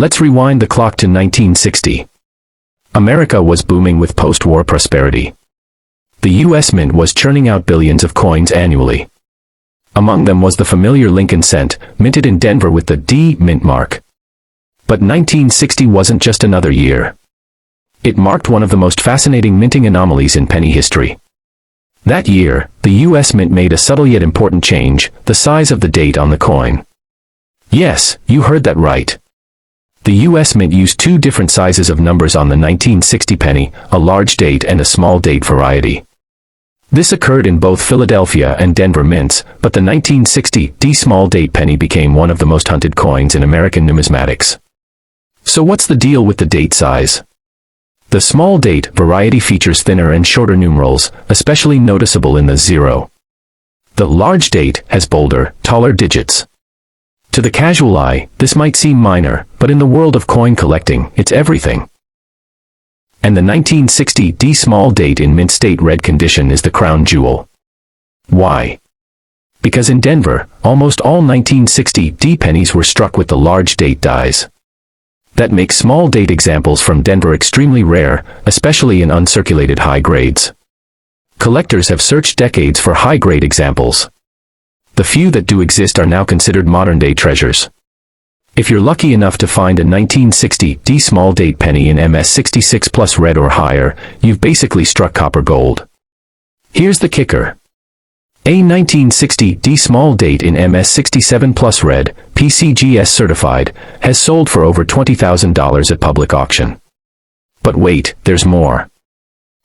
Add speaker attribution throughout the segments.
Speaker 1: Let's rewind the clock to 1960. America was booming with post-war prosperity. The U.S. Mint was churning out billions of coins annually. Among them was the familiar Lincoln cent, minted in Denver with the D mint mark. But 1960 wasn't just another year. It marked one of the most fascinating minting anomalies in penny history. That year, the U.S. Mint made a subtle yet important change: the size of the date on the coin. Yes, you heard that right. The U.S. Mint used two different sizes of numbers on the 1960 penny, a large date and a small date variety. This occurred in both Philadelphia and Denver mints, but the 1960 D small date penny became one of the most hunted coins in American numismatics. So what's the deal with the date size? The small date variety features thinner and shorter numerals, especially noticeable in the 0. The large date has bolder, taller digits. To the casual eye, this might seem minor, but in the world of coin collecting, it's everything. And the 1960 D small date in mint state red condition is the crown jewel. Why? Because in Denver, almost all 1960 D pennies were struck with the large date dies. That makes small date examples from Denver extremely rare, especially in uncirculated high grades. Collectors have searched decades for high-grade examples. The few that do exist are now considered modern-day treasures. If you're lucky enough to find a 1960 D small date penny in MS66 plus red or higher, you've basically struck copper gold. Here's the kicker. A 1960 D small date in MS67 plus red, PCGS certified, has sold for over $20,000 at public auction. But wait, there's more.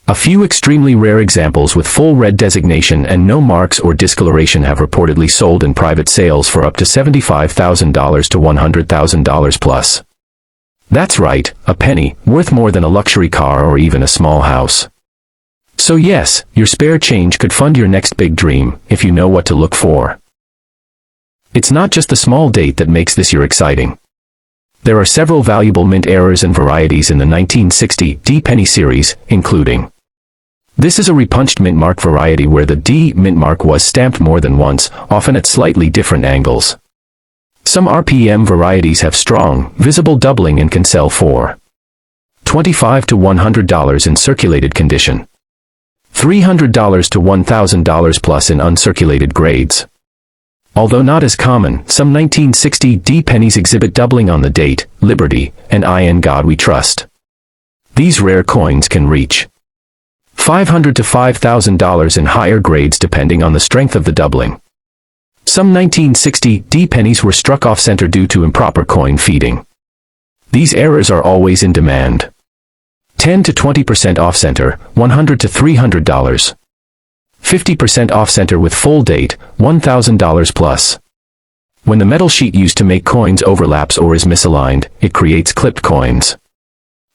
Speaker 1: A few extremely rare examples with full red designation and no marks or discoloration have reportedly sold in private sales for up to $75,000 to $100,000 plus. That's right, a penny, worth more than a luxury car or even a small house. So yes, your spare change could fund your next big dream, if you know what to look for. It's not just the small date that makes this year exciting. There are several valuable mint errors and varieties in the 1960 D penny series, including: this is a repunched mint mark variety where the D mint mark was stamped more than once, often at slightly different angles. Some RPM varieties have strong, visible doubling and can sell for $25 to $100 in circulated condition, $300 to $1,000 plus in uncirculated grades. Although not as common, some 1960 D pennies exhibit doubling on the date, Liberty, and I in God We Trust. These rare coins can reach $500 to $5,000 in higher grades depending on the strength of the doubling. Some 1960 D pennies were struck off-center due to improper coin feeding. These errors are always in demand. 10 to 20% off-center, $100 to $300. 50% off-center with full date, $1,000 plus. When the metal sheet used to make coins overlaps or is misaligned, it creates clipped coins.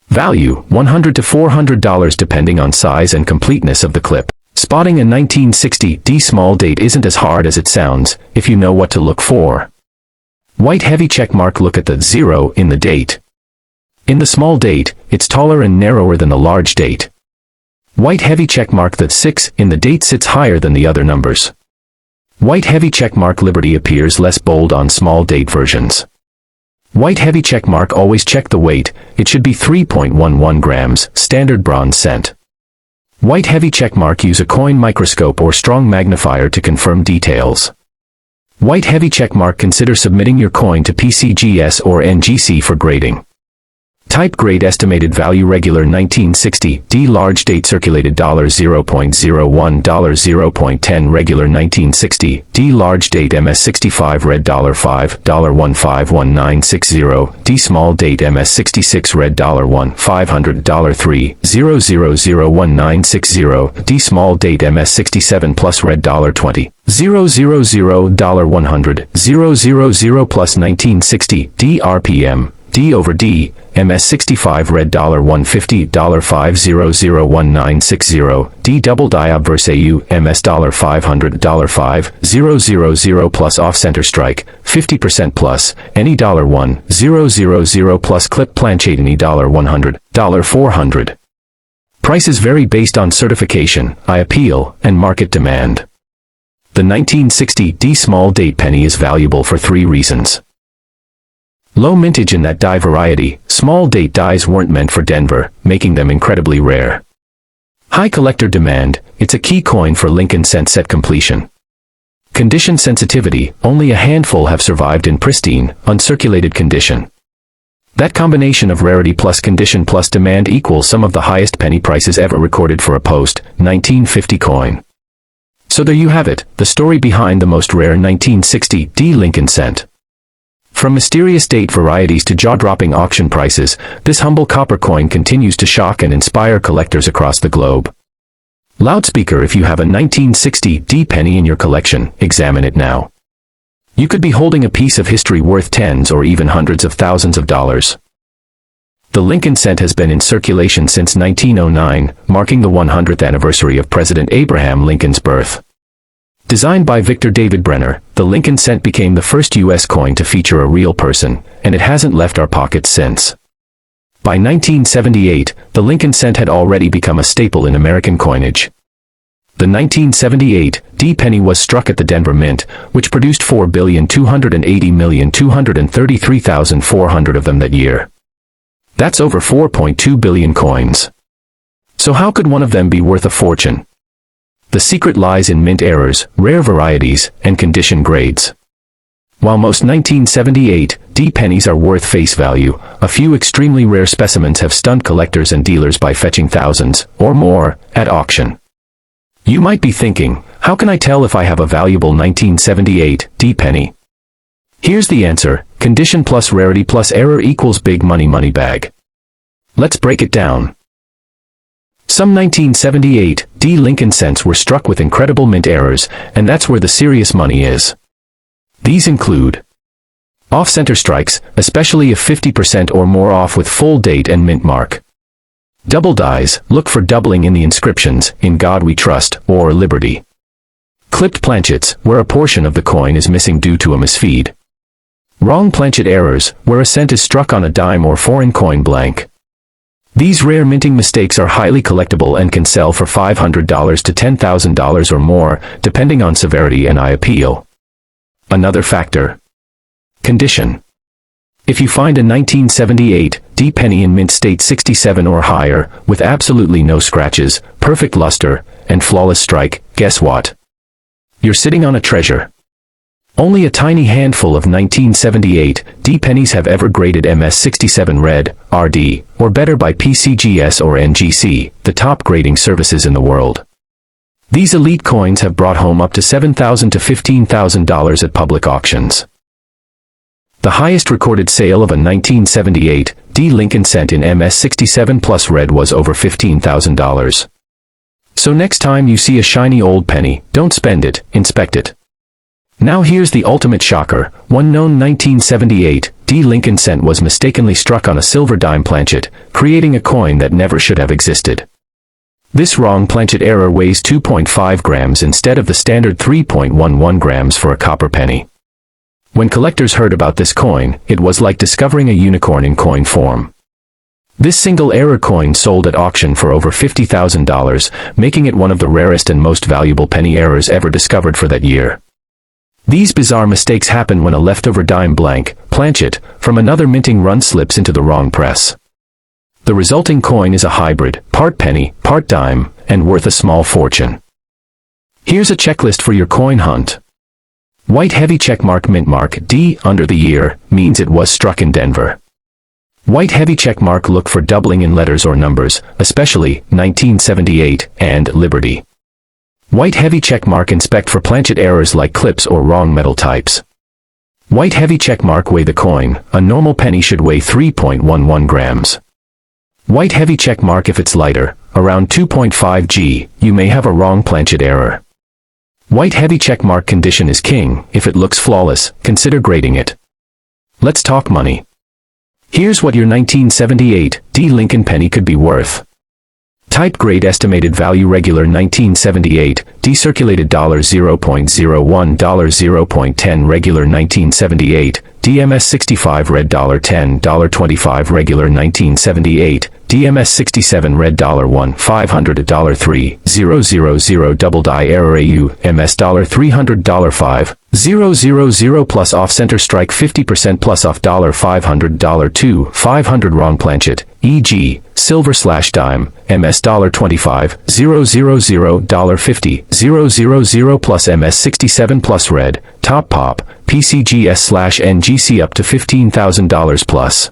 Speaker 1: Value, $100 to $400 depending on size and completeness of the clip. Spotting a 1960 D small date isn't as hard as it sounds, if you know what to look for. White heavy check mark. Look at the 0 in the date. In the small date, it's taller and narrower than the large date. White heavy check mark. The 6 in the date sits higher than the other numbers. White heavy check mark. Liberty appears less bold on small date versions. White heavy check mark. Always check the weight, it should be 3.11 grams, standard bronze cent. White heavy check mark. Use a coin microscope or strong magnifier to confirm details. White heavy check mark. Consider submitting your coin to PCGS or NGC for grading. Type grade. Estimated value regular 1960 D large date circulated $0.01 $0.10 regular 1960 D large date MS65 red $5 $151960 D small date MS66 red $1 $500 $3 0001960 D small date MS67 plus red $20 000 $100 000 plus 1960 D RPM D over D, MS65 red $150 $5001960 D double diop verse AU MS $500 $5 000 plus off center strike 50% plus any $1 000 plus clip planchet any $100 $400. Prices vary based on certification, eye appeal, and market demand. The 1960 D small date penny is valuable for 3 reasons. Low mintage in that die variety, small date dies weren't meant for Denver, making them incredibly rare. High collector demand, it's a key coin for Lincoln cent set completion. Condition sensitivity, only a handful have survived in pristine, uncirculated condition. That combination of rarity plus condition plus demand equals some of the highest penny prices ever recorded for a post-1950 coin. So there you have it, the story behind the most rare 1960 D Lincoln cent. From mysterious date varieties to jaw-dropping auction prices, this humble copper coin continues to shock and inspire collectors across the globe. Loudspeaker, if you have a 1960 D penny in your collection, examine it now. You could be holding a piece of history worth tens or even hundreds of thousands of dollars. The Lincoln cent has been in circulation since 1909, marking the 100th anniversary of President Abraham Lincoln's birth. Designed by Victor David Brenner, the Lincoln cent became the first U.S. coin to feature a real person, and it hasn't left our pockets since. By 1978, the Lincoln cent had already become a staple in American coinage. The 1978 D penny was struck at the Denver Mint, which produced 4,280,233,400 of them that year. That's over 4.2 billion coins. So how could one of them be worth a fortune? The secret lies in mint errors, rare varieties, and condition grades. While most 1978 D pennies are worth face value, a few extremely rare specimens have stunned collectors and dealers by fetching thousands, or more, at auction. You might be thinking, how can I tell if I have a valuable 1978 D penny? Here's the answer: condition plus rarity plus error equals big money bag. Let's break it down. Some 1978 D Lincoln cents were struck with incredible mint errors, and that's where the serious money is. These include off-center strikes, especially if 50% or more off with full date and mint mark. Double dies, look for doubling in the inscriptions, "In God We Trust," or "Liberty." Clipped planchets, where a portion of the coin is missing due to a misfeed. Wrong planchet errors, where a cent is struck on a dime or foreign coin blank. These rare minting mistakes are highly collectible and can sell for $500 to $10,000 or more, depending on severity and eye appeal. Another factor: condition. If you find a 1978 D penny in mint state 67 or higher, with absolutely no scratches, perfect luster, and flawless strike, guess what? You're sitting on a treasure. Only a tiny handful of 1978 D pennies have ever graded MS67 Red, RD, or better by PCGS or NGC, the top grading services in the world. These elite coins have brought home up to $7,000 to $15,000 at public auctions. The highest recorded sale of a 1978 D Lincoln cent in MS67 Plus Red was over $15,000. So next time you see a shiny old penny, don't spend it, inspect it. Now here's the ultimate shocker: one known 1978 D Lincoln cent was mistakenly struck on a silver dime planchet, creating a coin that never should have existed. This wrong planchet error weighs 2.5 grams instead of the standard 3.11 grams for a copper penny. When collectors heard about this coin, it was like discovering a unicorn in coin form. This single error coin sold at auction for over $50,000, making it one of the rarest and most valuable penny errors ever discovered for that year. These bizarre mistakes happen when a leftover dime blank, planchet, from another minting run slips into the wrong press. The resulting coin is a hybrid, part penny, part dime, and worth a small fortune. Here's a checklist for your coin hunt. White heavy checkmark mint mark D under the year means it was struck in Denver. White heavy checkmark, look for doubling in letters or numbers, especially 1978 and Liberty. White heavy checkmark, inspect for planchet errors like clips or wrong metal types. White heavy checkmark, weigh the coin. A normal penny should weigh 3.11 grams. White heavy checkmark, if it's lighter, around 2.5 g, you may have a wrong planchet error. White heavy checkmark, condition is king. If it looks flawless, consider grading it. Let's talk money. Here's what your 1978 D Lincoln penny could be worth. Type grade, estimated value regular 1978 D, circulated $0.01, $0.10 regular 1978 DMS 65 red $10, $25 regular 1978 DMS67 red $1 500 $3 double die error AU MS $300 5 000 plus off center strike 50% plus off $500 2 500 wrong planchet e.g. silver / dime MS $25 000 50 000 plus MS 67 plus red top pop PCGS / NGC up to $15,000 plus.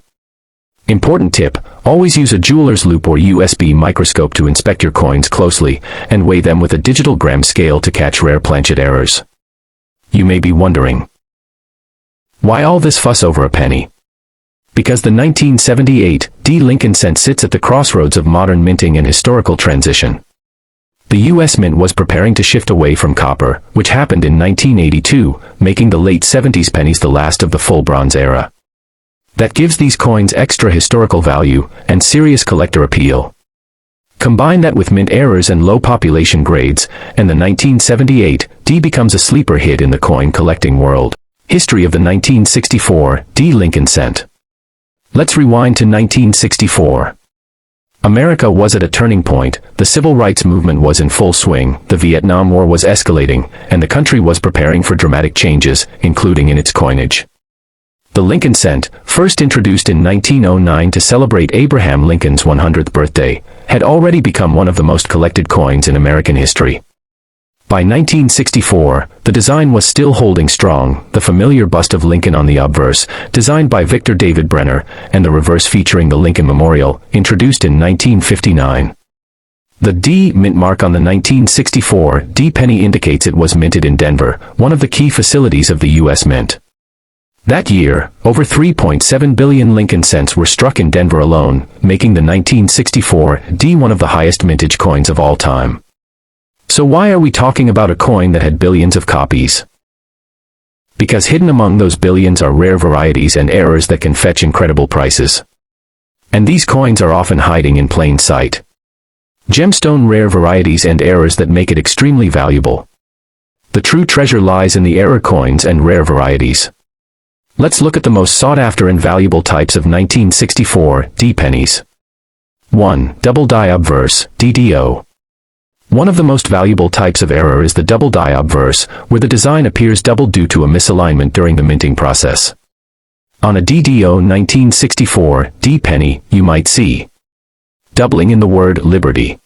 Speaker 1: Important tip, always use a jeweler's loupe or USB microscope to inspect your coins closely and weigh them with a digital gram scale to catch rare planchet errors. You may be wondering, why all this fuss over a penny? Because the 1978 D Lincoln cent sits at the crossroads of modern minting and historical transition. The U.S. Mint was preparing to shift away from copper, which happened in 1982, making the late 70s pennies the last of the full bronze era. That gives these coins extra historical value and serious collector appeal. Combine that with mint errors and low population grades, and the 1978 D becomes a sleeper hit in the coin collecting world. History of the 1964 D Lincoln cent. Let's rewind to 1964. America was at a turning point, the civil rights movement was in full swing, the Vietnam War was escalating, and the country was preparing for dramatic changes, including in its coinage. The Lincoln cent, first introduced in 1909 to celebrate Abraham Lincoln's 100th birthday, had already become one of the most collected coins in American history. By 1964, the design was still holding strong, the familiar bust of Lincoln on the obverse, designed by Victor David Brenner, and the reverse featuring the Lincoln Memorial, introduced in 1959. The D mint mark on the 1964 D penny indicates it was minted in Denver, one of the key facilities of the U.S. Mint. That year, over 3.7 billion Lincoln cents were struck in Denver alone, making the 1964 D one of the highest mintage coins of all time. So why are we talking about a coin that had billions of copies? Because hidden among those billions are rare varieties and errors that can fetch incredible prices. And these coins are often hiding in plain sight. Gemstone rare varieties and errors that make it extremely valuable. The true treasure lies in the error coins and rare varieties. Let's look at the most sought-after and valuable types of 1964 D pennies. 1. Double die obverse, DDO. One of the most valuable types of error is the double die obverse, where the design appears double due to a misalignment during the minting process. On a DDO 1964 D penny, you might see doubling in the word Liberty,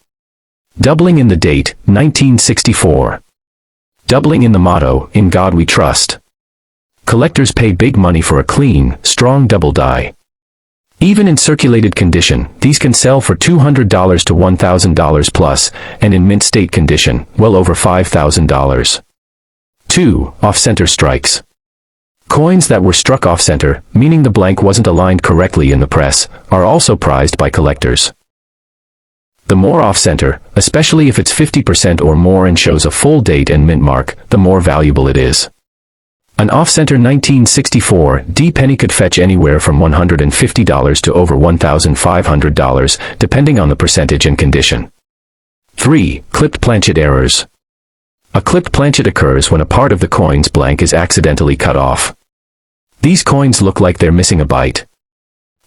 Speaker 1: doubling in the date 1964, doubling in the motto In God We Trust. Collectors pay big money for a clean, strong double die. Even in circulated condition, these can sell for $200 to $1,000 plus, and in mint state condition, well over $5,000. 2. Off-center strikes. Coins that were struck off-center, meaning the blank wasn't aligned correctly in the press, are also prized by collectors. The more off-center, especially if it's 50% or more and shows a full date and mint mark, the more valuable it is. An off-center 1964 D penny could fetch anywhere from $150 to over $1,500, depending on the percentage and condition. 3. Clipped planchet errors. A clipped planchet occurs when a part of the coin's blank is accidentally cut off. These coins look like they're missing a bite.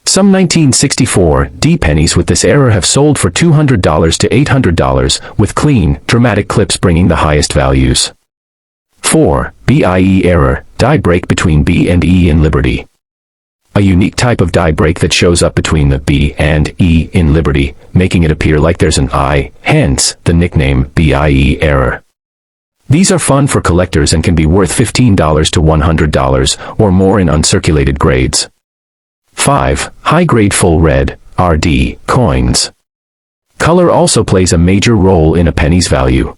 Speaker 1: Some 1964 D pennies with this error have sold for $200 to $800, with clean, dramatic clips bringing the highest values. 4. BIE error, die break between B and E in Liberty. A unique type of die break that shows up between the B and E in Liberty, making it appear like there's an I, hence the nickname BIE error. These are fun for collectors and can be worth $15 to $100 or more in uncirculated grades. 5. High-grade full red, RD, coins. Color also plays a major role in a penny's value.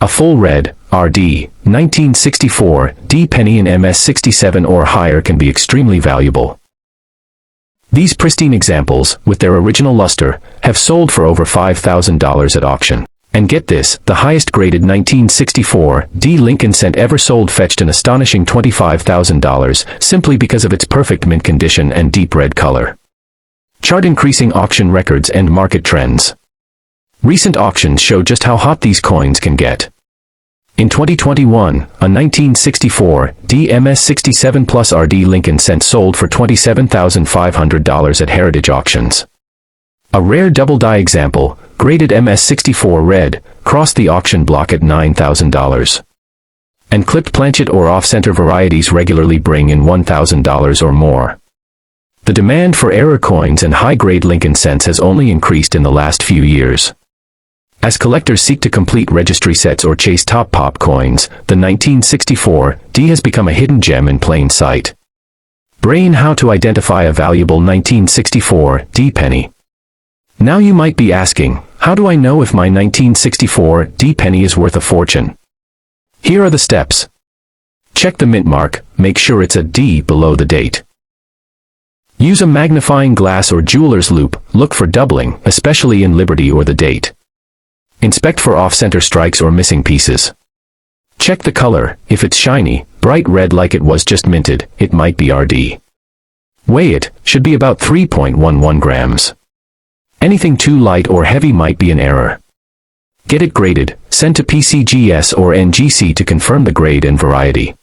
Speaker 1: A full red, RD, 1964 D penny in MS 67 or higher can be extremely valuable. These pristine examples, with their original luster, have sold for over $5,000 at auction. And get this, the highest graded 1964 D Lincoln cent ever sold fetched an astonishing $25,000, simply because of its perfect mint condition and deep red color. Chart increasing auction records and market trends. Recent auctions show just how hot these coins can get. In 2021, a 1964 DMS 67 Plus RD Lincoln cent sold for $27,500 at Heritage Auctions. A rare double-die example, graded MS64 red, crossed the auction block at $9,000. And clipped planchet or off-center varieties regularly bring in $1,000 or more. The demand for error coins and high-grade Lincoln cents has only increased in the last few years. As collectors seek to complete registry sets or chase top pop coins, the 1964 D has become a hidden gem in plain sight. Brain how to identify a valuable 1964 D penny. Now you might be asking, how do I know if my 1964 D penny is worth a fortune? Here are the steps. Check the mint mark, make sure it's a D below the date. Use a magnifying glass or jeweler's loupe, look for doubling, especially in Liberty or the date. Inspect for off-center strikes or missing pieces. Check the color, if it's shiny, bright red like it was just minted, it might be RD. Weigh it, should be about 3.11 grams. Anything too light or heavy might be an error. Get it graded, send to PCGS or NGC to confirm the grade and variety.